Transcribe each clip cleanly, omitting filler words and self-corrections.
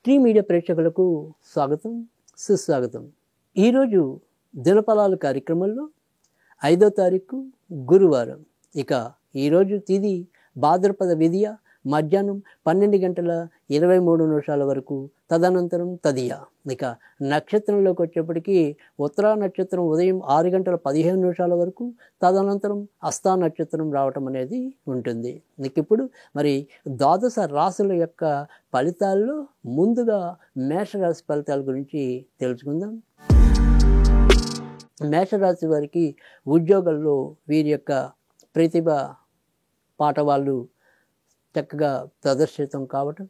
Tree media ప్రేక్షకులకు స్వాగతం, సుస్వాగతం. ఈరోజు దినఫలాలు కార్యక్రమంలో 5వ తారీఖు గురువారం. ఇక ఈరోజు తిది భాద్రపద విదియ మధ్యాహ్నం 12:23 వరకు, తదనంతరం తదియ. ఇక నక్షత్రంలోకి వచ్చేప్పటికీ ఉత్తరా నక్షత్రం ఉదయం 6:15 వరకు, తదనంతరం హస్తా నక్షత్రం రావటం అనేది ఉంటుంది. ఇప్పుడు మరి ద్వాదశ రాశుల యొక్క ఫలితాల్లో ముందుగా మేషరాశి ఫలితాల గురించి తెలుసుకుందాం. మేషరాశి వారికి ఉద్యోగాల్లో వీరి యొక్క ప్రతిభ పాఠవాళ్ళు చక్కగా ప్రదర్శితం కావటం,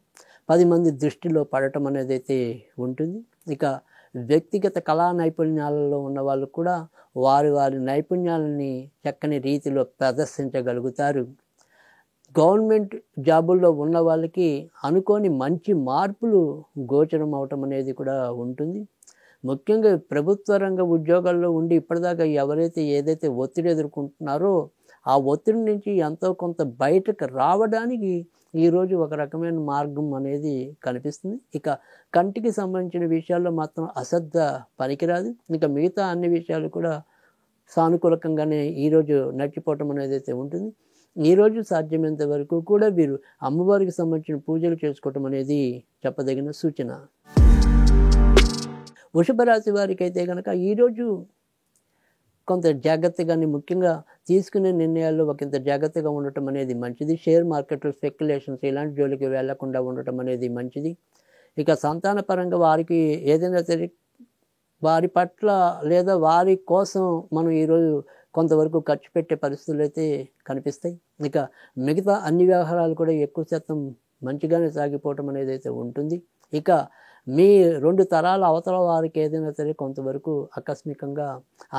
10 మంది దృష్టిలో పడటం అనేది అయితే ఉంటుంది. ఇక వ్యక్తిగత కళా నైపుణ్యాలలో ఉన్న వాళ్ళు కూడా వారి నైపుణ్యాలని చక్కని రీతిలో ప్రదర్శించగలుగుతారు. గవర్నమెంట్ జాబుల్లో ఉన్న వాళ్ళకి అనుకోని మంచి మార్పులు గోచరం అవటం అనేది కూడా ఉంటుంది. ముఖ్యంగా ప్రభుత్వ రంగ ఉద్యోగాల్లో ఉండి ఇప్పటిదాకా ఎవరైతే ఏదైతే ఒత్తిడి ఎదుర్కొంటున్నారో ఆ ఒత్తిడి నుంచి ఎంతో కొంత బయటకు రావడానికి ఈరోజు ఒక రకమైన మార్గం అనేది కనిపిస్తుంది. ఇక కంటికి సంబంధించిన విషయాల్లో మాత్రం అశ్రద్ధ పనికిరాదు. ఇక మిగతా అన్ని విషయాలు కూడా సానుకూలకంగానే ఈరోజు నడిచిపోవటం అనేది అయితే ఉంటుంది. ఈరోజు సాధ్యమైనంత వరకు కూడా వీరు అమ్మవారికి సంబంధించిన పూజలు చేసుకోవటం అనేది చెప్పదగిన సూచన. వృషభ రాశి వారికి అయితే కనుక ఈరోజు కొంత జాగ్రత్తగానే, ముఖ్యంగా తీసుకునే నిర్ణయాల్లో ఒకంత జాగ్రత్తగా ఉండటం అనేది మంచిది. షేర్ మార్కెట్లో స్పెక్యులేషన్స్ ఇలాంటి జోలికి వెళ్లకుండా ఉండటం అనేది మంచిది. ఇక సంతాన పరంగా వారికి ఏదైనా సరే వారి పట్ల లేదా వారి కోసం మనం ఈరోజు కొంతవరకు ఖర్చు పెట్టే పరిస్థితులు అయితే కనిపిస్తాయి. ఇక మిగతా అన్ని వ్యవహారాలు కూడా ఎక్కువ శాతం మంచిగానే సాగిపోవటం అనేది అయితే ఉంటుంది. ఇక మీ 2 తరాల అవతల వారికి ఏదైనా సరే కొంతవరకు ఆకస్మికంగా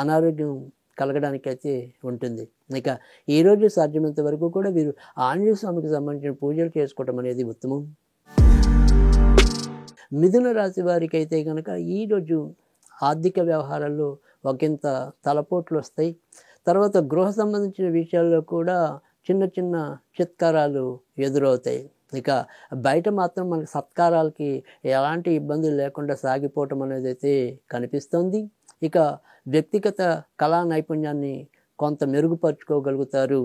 అనారోగ్యం కలగడానికి అయితే ఉంటుంది. ఇక ఈరోజు సాధ్యమైనంత వరకు కూడా వీరు ఆంజనేయ స్వామికి సంబంధించిన పూజలు చేసుకోవటం అనేది ఉత్తమం. మిథున రాశి వారికి అయితే కనుక ఈరోజు ఆర్థిక వ్యవహారాల్లో ఒకంత తలపోట్లు వస్తాయి. తర్వాత గృహ సంబంధించిన విషయాల్లో కూడా చిన్న చిన్న చిత్కారాలు ఎదురవుతాయి. ఇక బయట మాత్రం మనకి సత్కారాలకి ఎలాంటి ఇబ్బందులు లేకుండా సాగిపోవటం అనేది అయితే కనిపిస్తుంది. ఇక వ్యక్తిగత కళా నైపుణ్యాన్ని కొంత మెరుగుపరుచుకోగలుగుతారు.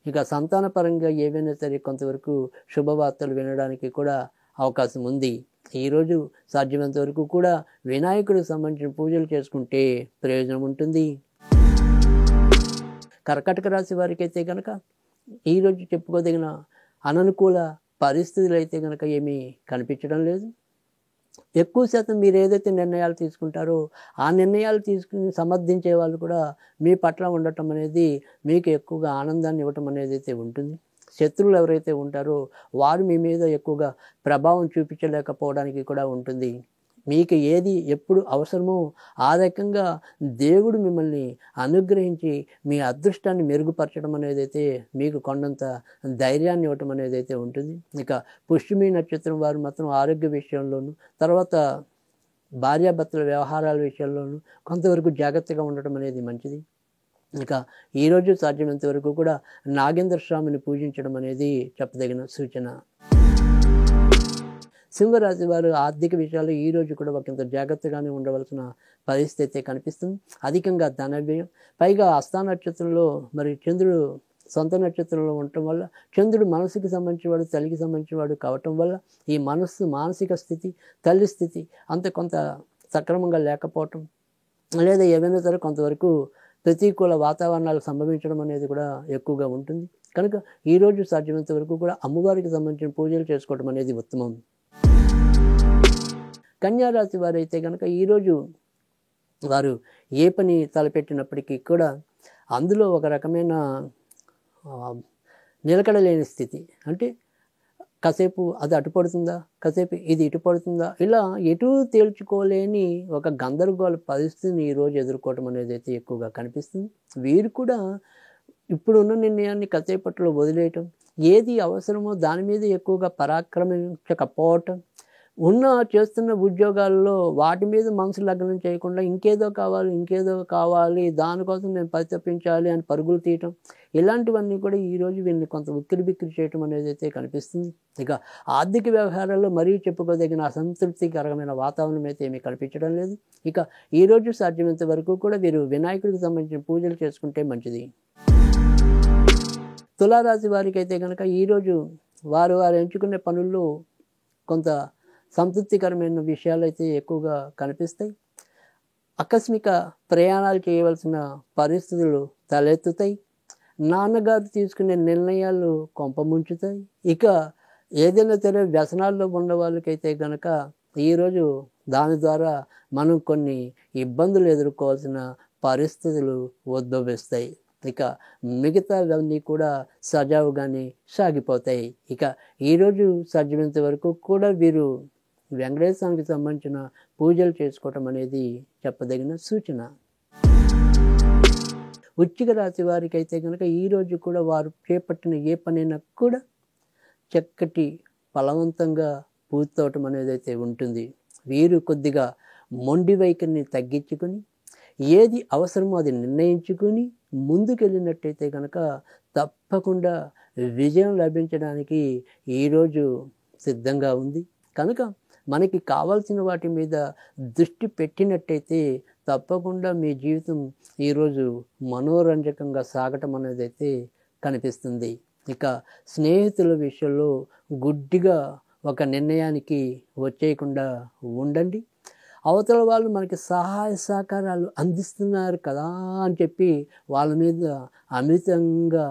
ఇక సంతాన పరంగా ఏవైనా సరే కొంతవరకు శుభవార్తలు వినడానికి కూడా అవకాశం ఉంది. ఈరోజు సాధ్యమైనంత వరకు కూడా వినాయకుడికి సంబంధించిన పూజలు చేసుకుంటే ప్రయోజనం ఉంటుంది. కర్కాటక రాశి వారికి అయితే కనుక ఈరోజు చెప్పుకోదగిన అననుకూల పరిస్థితులు అయితే కనుక ఏమీ కనిపించడం లేదు. ఎక్కువ శాతం మీరు ఏదైతే నిర్ణయాలు తీసుకుంటారో ఆ నిర్ణయాలు తీసుకుని సమర్థించే వాళ్ళు కూడా మీ పట్ల ఉండటం అనేది మీకు ఎక్కువగా ఆనందాన్ని ఇవ్వటం అనేది అయితే ఉంటుంది. శత్రువులు ఎవరైతే ఉంటారో వారు మీ మీద ఎక్కువగా ప్రభావం చూపించలేకపోవడానికి కూడా ఉంటుంది. మీకు ఏది ఎప్పుడు అవసరమో ఆ రకంగా దేవుడు మిమ్మల్ని అనుగ్రహించి మీ అదృష్టాన్ని మెరుగుపరచడం అనేది అయితే మీకు కొండంత ధైర్యాన్ని ఇవ్వటం అనేది అయితే ఉంటుంది. ఇక పుష్యమి నక్షత్రం వారు మాత్రం ఆరోగ్య విషయంలోనూ, తర్వాత భార్యాభర్తల వ్యవహారాల విషయంలోనూ కొంతవరకు జాగ్రత్తగా ఉండటం అనేది మంచిది. ఇక ఈరోజు సాధ్యమైనంత వరకు కూడా నాగేంద్ర స్వామిని పూజించడం అనేది చెప్పదగిన సూచన. సింహరాశి వారు ఆర్థిక విషయాల్లో ఈరోజు కూడా ఒకంత జాగ్రత్తగానే ఉండవలసిన పరిస్థితి కనిపిస్తుంది. అధికంగా ధన వ్యయం, పైగా హస్తా నక్షత్రంలో మరి చంద్రుడు సొంత నక్షత్రంలో ఉండటం వల్ల, చంద్రుడు మనసుకి సంబంధించిన వాడు, తల్లికి సంబంధించిన వాడు కావటం వల్ల ఈ మానసిక స్థితి, తల్లి స్థితి అంత కొంత సక్రమంగా లేకపోవటం, లేదా ఏవైనా సరే కొంతవరకు ప్రతికూల వాతావరణాలు సంభవించడం అనేది కూడా ఎక్కువగా ఉంటుంది. కనుక ఈరోజు సాధ్యమైనంత వరకు కూడా అమ్మవారికి సంబంధించిన పూజలు చేసుకోవడం అనేది ఉత్తమం. కన్యారాశి వారు అయితే కనుక ఈరోజు వారు ఏ పని తలపెట్టినప్పటికీ కూడా అందులో ఒక రకమైన నిలకడలేని స్థితి, అంటే కాసేపు అది అటు పడుతుందా, కాసేపు ఇది ఇటు పడుతుందా, ఇలా ఎటు తేల్చుకోలేని ఒక గందరగోళ పరిస్థితిని ఈరోజు ఎదుర్కోవటం అనేది అయితే ఎక్కువగా కనిపిస్తుంది. వీరు కూడా ఇప్పుడున్న నిర్ణయాన్ని కాసేపట్లో వదిలేయటం, ఏది అవసరమో దాని మీద ఎక్కువగా పరాక్రమించకపోవటం, చేస్తున్న ఉద్యోగాల్లో వాటి మీద మనసు లగ్నం చేయకుండా ఇంకేదో కావాలి దానికోసం నేను పరితపించాలి అని పరుగులు తీయటం, ఇలాంటివన్నీ కూడా ఈరోజు వీళ్ళని కొంత ఉక్కిరిబిక్కిరి చేయటం అనేది అయితే కనిపిస్తుంది. ఇక ఆర్థిక వ్యవహారాల్లో మరీ చెప్పుకోదగిన అసంతృప్తికరమైన వాతావరణం అయితే ఏమీ కనిపించడం లేదు. ఇక ఈరోజు సాధ్యమైనంత వరకు కూడా వీరు వినాయకుడికి సంబంధించిన పూజలు చేసుకుంటే మంచిది. తులారాశి వారికి అయితే కనుక ఈరోజు వారు ఎంచుకునే పనుల్లో కొంత సంతృప్తికరమైన విషయాలు అయితే ఎక్కువగా కనిపిస్తాయి. ఆకస్మిక ప్రయాణాలు చేయవలసిన పరిస్థితులు తలెత్తుతాయి. నాన్నగారు తీసుకునే నిర్ణయాలు కొంపముంచుతాయి. ఇక ఏదైనా సరే వ్యసనాల్లో ఉన్న వాళ్ళకైతే కనుక ఈరోజు దాని ద్వారా మనం కొన్ని ఇబ్బందులు ఎదుర్కోవాల్సిన పరిస్థితులు ఉద్భవిస్తాయి. ఇక మిగతావన్నీ కూడా సజావుగానే సాగిపోతాయి. ఇక ఈరోజు సాధ్యమైనంత వరకు కూడా వీరు వెంకటేశ్వర స్వామికి సంబంధించిన పూజలు చేసుకోవటం అనేది చెప్పదగిన సూచన. వృశ్చిక రాశి వారికి అయితే కనుక ఈరోజు కూడా వారు చేపట్టిన ఏ పనైనా కూడా చక్కటి ఫలవంతంగా పూర్తవటం అనేది అయితే ఉంటుంది. వీరు కొద్దిగా మొండి వైఖరిని తగ్గించుకొని ఏది అవసరమో అది నిర్ణయించుకుని ముందుకెళ్ళినట్టయితే కనుక తప్పకుండా విజయం లభించడానికి ఈరోజు సిద్ధంగా ఉంది. కనుక మనకి కావాల్సిన వాటి మీద దృష్టి పెట్టినట్టయితే తప్పకుండా మీ జీవితం ఈరోజు మనోరంజకంగా సాగటం అనేది అయితే కనిపిస్తుంది. ఇక స్నేహితుల విషయంలో గుడ్డిగా ఒక నిర్ణయానికి వచ్చేయకుండా ఉండండి. అవతల వాళ్ళు మనకి సహాయ సహకారాలు అందిస్తున్నారు కదా అని చెప్పి వాళ్ళ మీద అమితంగా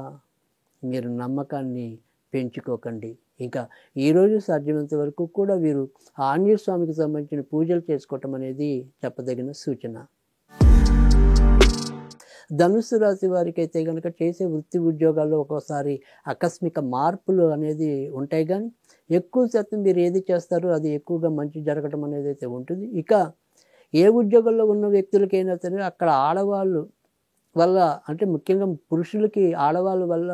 మీరు నమ్మకాన్ని పెంచుకోకండి. ఇంకా ఈరోజు సాధ్యమైనంత వరకు కూడా వీరు ఆంజనేయ స్వామికి సంబంధించిన పూజలు చేసుకోవటం అనేది చెప్పదగిన సూచన. ధనుస్సు రాశి వారికి అయితే కనుక చేసే వృత్తి ఉద్యోగాల్లో ఒక్కోసారి ఆకస్మిక మార్పులు అనేది ఉంటాయి, కానీ ఎక్కువ శాతం మీరు ఏది చేస్తారో అది ఎక్కువగా మంచి జరగడం అనేది అయితే ఉంటుంది. ఇక ఏ ఉద్యోగంలో ఉన్న వ్యక్తులకైనా సరే అక్కడ ఆడవాళ్ళు వల్ల, అంటే ముఖ్యంగా పురుషులకి ఆడవాళ్ళ వల్ల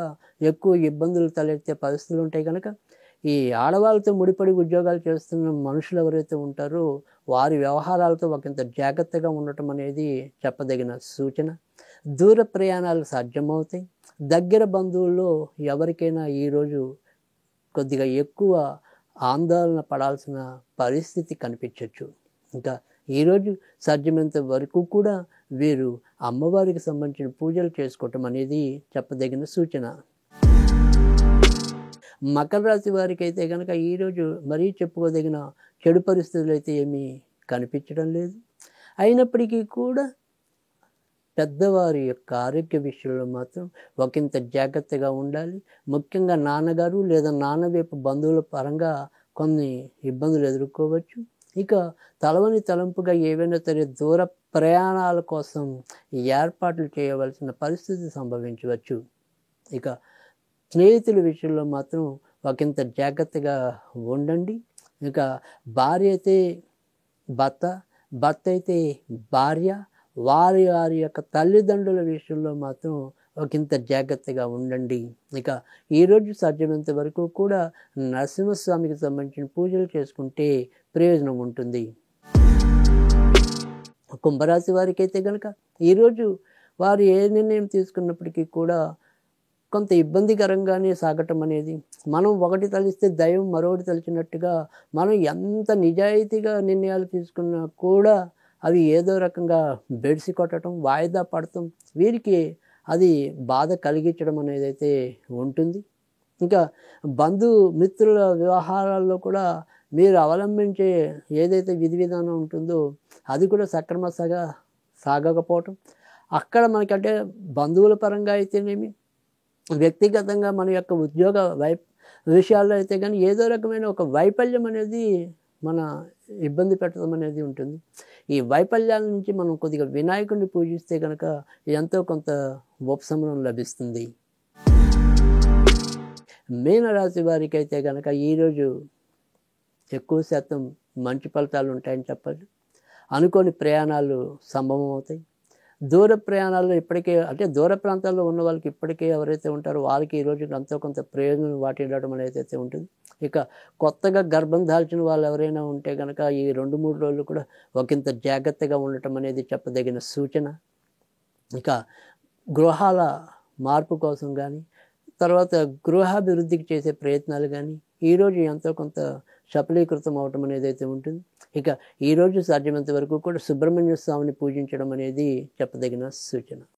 ఎక్కువ ఇబ్బందులు తలెత్తే పరిస్థితులు ఉంటాయి. కనుక ఈ ఆడవాళ్ళతో ముడిపడి ఉద్యోగాలు చేస్తున్న మనుషులు ఎవరైతే ఉంటారో వారి వ్యవహారాలతో ఒకంత జాగ్రత్తగా ఉండటం అనేది చెప్పదగిన సూచన. దూర ప్రయాణాలు సాధ్యమవుతాయి. దగ్గర బంధువుల్లో ఎవరికైనా ఈరోజు కొద్దిగా ఎక్కువ ఆందోళన పడాల్సిన పరిస్థితి కనిపించవచ్చు. ఇంకా ఈరోజు సాధ్యమైనంత వరకు కూడా వీరు అమ్మవారికి సంబంధించిన పూజలు చేసుకోవటం అనేది చెప్పదగిన సూచన. మకర రాశి వారికి అయితే కనుక ఈరోజు మరీ చెప్పుకోదగిన చెడు పరిస్థితులు అయితే ఏమీ కనిపించడం లేదు. అయినప్పటికీ కూడా పెద్దవారి యొక్క ఆరోగ్య విషయంలో మాత్రం ఒకంత జాగ్రత్తగా ఉండాలి. ముఖ్యంగా నాన్నగారు లేదా నాన్న వైపు బంధువుల పరంగా కొన్ని ఇబ్బందులు ఎదుర్కోవచ్చు. ఇక తలవని తలంపుగా ఏవైనా సరే దూర ప్రయాణాల కోసం ఏర్పాట్లు చేయవలసిన పరిస్థితి సంభవించవచ్చు. ఇక స్నేహితుల విషయంలో మాత్రం ఒకంత జాగ్రత్తగా ఉండండి. ఇక భార్య అయితే భర్త, భర్త అయితే భార్య, వారి యొక్క తల్లిదండ్రుల విషయంలో మాత్రం ఒకంత జాగ్రత్తగా ఉండండి. ఇక ఈరోజు సాధ్యమైనంత వరకు కూడా నరసింహస్వామికి సంబంధించిన పూజలు చేసుకుంటే ప్రయోజనం ఉంటుంది. కుంభరాశి వారికి అయితే కనుక ఈరోజు వారు ఏ నిర్ణయం తీసుకున్నప్పటికీ కూడా కొంత ఇబ్బందికరంగానే సాగటం అనేది, మనం ఒకటి తలిస్తే దైవం మరొకటి తలిచినట్టుగా మనం ఎంత నిజాయితీగా నిర్ణయాలు తీసుకున్నా కూడా అవి ఏదో రకంగా బెడిసి కొట్టడం, వాయిదా పడటం, వీరికి అది బాధ కలిగించడం అనేది అయితే ఉంటుంది. ఇంకా బంధుమిత్రుల వ్యవహారాల్లో కూడా మీరు అవలంబించే ఏదైతే విధి విధానం ఉంటుందో అది కూడా సక్రమంగా సాగకపోవటం, అక్కడ మనకంటే బంధువుల పరంగా అయితేనేమి, వ్యక్తిగతంగా మన యొక్క ఉద్యోగ విషయాల్లో అయితే కానీ ఏదో రకమైన ఒక వైఫల్యం అనేది మన ఇబ్బంది పెట్టడం అనేది ఉంటుంది. ఈ వైఫల్యాల నుంచి మనం కొద్దిగా వినాయకుడిని పూజిస్తే కనుక ఎంతో కొంత ఉపశమనం లభిస్తుంది. మీనరాశి వారికి అయితే కనుక ఈరోజు ఎక్కువ శాతం మంచి ఫలితాలు ఉంటాయని చెప్పాలి. అనుకోని ప్రయాణాలు సంభవం అవుతాయి. దూర ప్రయాణాల్లో ఇప్పటికే అంటే దూర ప్రాంతాల్లో ఉన్న వాళ్ళకి ఇప్పటికే ఎవరైతే ఉంటారో వాళ్ళకి ఈ రోజు ఎంతో కొంత ప్రయోజనం వాటిల్లడం అనేది అయితే ఉంటుంది. ఇక కొత్తగా గర్భం దాల్చిన వాళ్ళు ఎవరైనా ఉంటే కనుక ఈ 2-3 రోజులు కూడా ఒకంత జాగ్రత్తగా ఉండటం అనేది చెప్పదగిన సూచన. ఇక గృహాల మార్పు కోసం కానీ, తర్వాత గృహాభివృద్ధికి చేసే ప్రయత్నాలు కానీ ఈరోజు ఎంతో కొంత సఫలీకృతం అవటం అనేది అయితే ఉంటుంది. ఇక ఈరోజు సాధ్యమైనంత వరకు కూడా సుబ్రహ్మణ్య స్వామిని పూజించడం అనేది చెప్పదగిన సూచన.